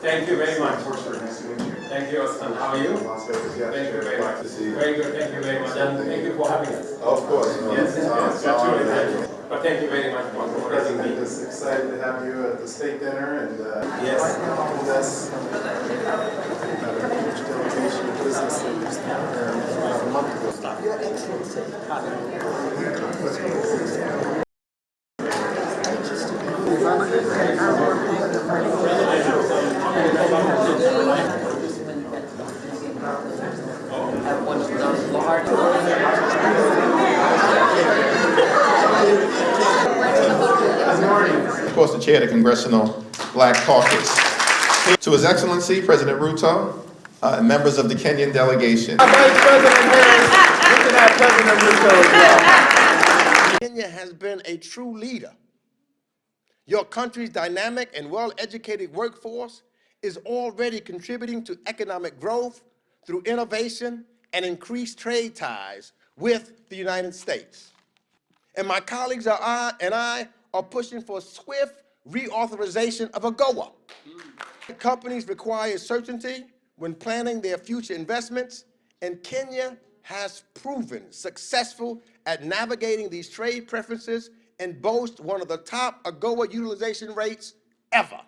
Thank you very much. Nice to meet you. Thank you, Osman. How are you? Thank you very much. Very good. Thank you very much. And thank you for having us. Of course. Yes, but thank you very much for having me. Just excited to have you at the state dinner and yes. That's a huge delegation of business leaders there about a month ago. Your Excellency. Of course, the chair of the Congressional Black Caucus. To His Excellency, President Ruto, and members of the Kenyan delegation. Vice President Harris, you can have President Ruto as well. Kenya has been a true leader. Your country's dynamic and well-educated workforce is already contributing to economic growth through innovation and increased trade ties with the United States. And my colleagues and I are pushing for swift reauthorization of AGOA. Companies require certainty when planning their future investments, and Kenya has proven successful at navigating these trade preferences and boasts one of the top AGOA utilization rates ever.